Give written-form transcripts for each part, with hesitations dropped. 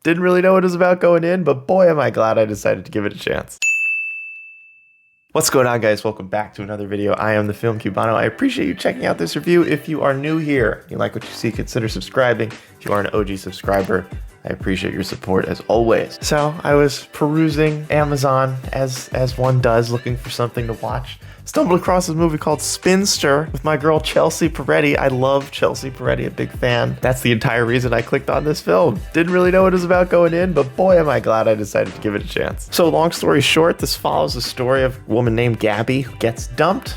Didn't really know what it was about going in, but boy, am I glad I decided to give it a chance. What's going on, guys? Welcome back to another video. I am the Film Cubano. I appreciate you checking out this review. If you are new here, you like what you see, consider subscribing. If you are an OG subscriber, I appreciate your support as always. So I was perusing Amazon as one does, looking for something to watch. Stumbled across this movie called Spinster with my girl Chelsea Peretti. I love Chelsea Peretti, a big fan. That's the entire reason I clicked on this film. Didn't really know what it was about going in, but boy, am I glad I decided to give it a chance. So long story short, this follows the story of a woman named Gabby who gets dumped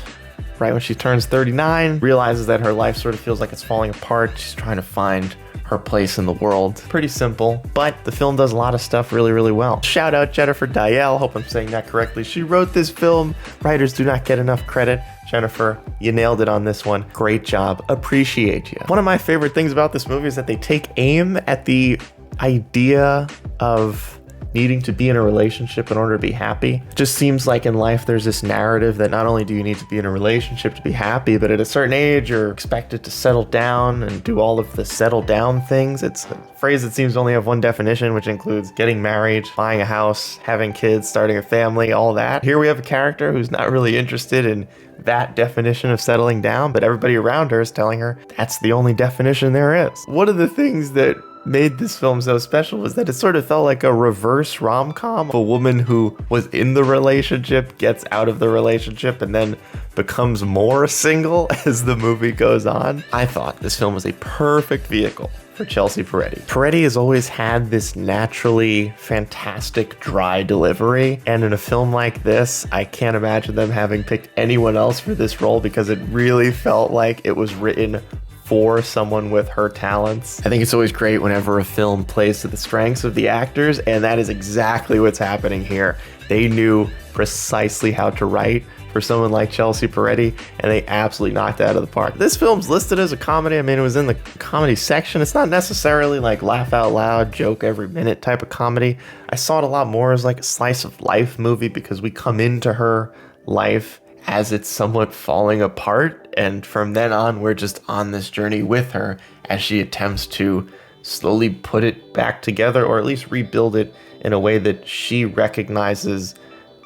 right when she turns 39, realizes that her life sort of feels like it's falling apart. She's trying to find her place in the world. Pretty simple, but the film does a lot of stuff really well. Shout out Jennifer Diel, hope I'm saying that correctly. She wrote this film. Writers do not get enough credit. Jennifer, you nailed it on this one. Great job. Appreciate you. One of my favorite things about this movie is that they take aim at the idea of needing to be in a relationship in order to be happy. It just seems like in life there's this narrative that not only do you need to be in a relationship to be happy, but at a certain age you're expected to settle down and do all of the settle down things. It's a phrase that seems to only have one definition, which includes getting married, buying a house, having kids, starting a family, all that. Here we have a character who's not really interested in that definition of settling down, but everybody around her is telling her that's the only definition there is. One of the things that made this film so special was that it sort of felt like a reverse rom-com. A woman who was in the relationship gets out of the relationship and then becomes more single as the movie goes on. I thought this film was a perfect vehicle for Chelsea Peretti. Peretti has always had this naturally fantastic dry delivery, and in a film like this, I can't imagine them having picked anyone else for this role because it really felt like it was written for someone with her talents. I think it's always great whenever a film plays to the strengths of the actors, and that is exactly what's happening here. They knew precisely how to write for someone like Chelsea Peretti, and they absolutely knocked it out of the park. This film's listed as a comedy. I mean, it was in the comedy section. It's not necessarily like laugh out loud, joke every minute type of comedy. I saw it a lot more as like a slice of life movie because we come into her life as it's somewhat falling apart, and from then on we're just on this journey with her as she attempts to slowly put it back together, or at least rebuild it in a way that she recognizes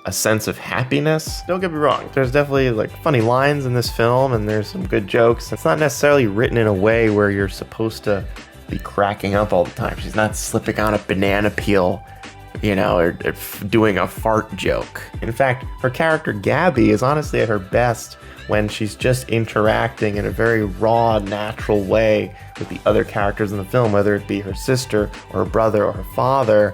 a sense of happiness. Don't get me wrong, there's definitely like funny lines in this film and there's some good jokes. It's not necessarily written in a way where you're supposed to be cracking up all the time. She's not slipping on a banana peel, you know, or doing a fart joke. In fact, her character Gabby is honestly at her best when she's just interacting in a very raw, natural way with the other characters in the film, whether it be her sister or her brother or her father.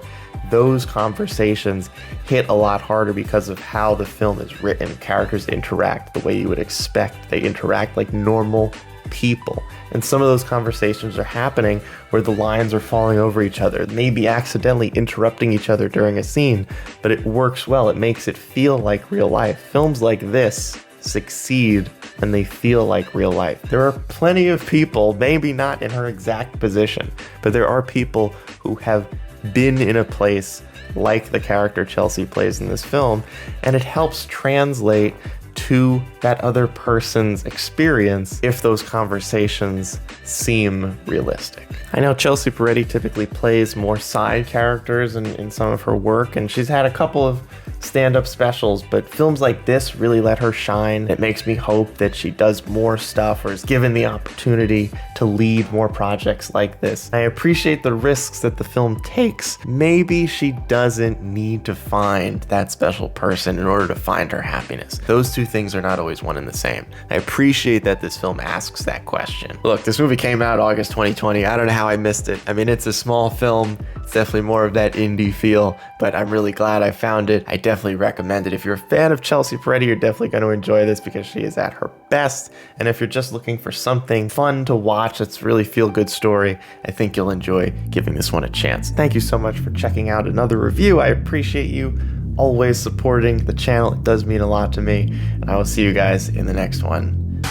Those conversations hit a lot harder because of how the film is written. Characters interact the way you would expect. They interact like normal people. And some of those conversations are happening where the lines are falling over each other, maybe accidentally interrupting each other during a scene, but it works well. It makes it feel like real life. Films like this succeed when they feel like real life. There are plenty of people, maybe not in her exact position, but there are people who have been in a place like the character Chelsea plays in this film, and it helps translate to that other person's experience if those conversations seem realistic. I know Chelsea Peretti typically plays more side characters in some of her work, and she's had a couple of stand-up specials, but films like this really let her shine. It makes me hope that she does more stuff or is given the opportunity to lead more projects like this. I appreciate the risks that the film takes. Maybe she doesn't need to find that special person in order to find her happiness. Those two things are not always one and the same. I appreciate that this film asks that question. Look, this movie came out August 2020. I don't know how I missed it. I mean, it's a small film. It's definitely more of that indie feel, but I'm really glad I found it. I definitely recommend it. If you're a fan of Chelsea Peretti, you're definitely going to enjoy this because she is at her best. And if you're just looking for something fun to watch that's really feel-good story, I think you'll enjoy giving this one a chance. Thank you so much for checking out another review. I appreciate you always supporting the channel. It does mean a lot to me. And I will see you guys in the next one.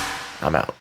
I'm out.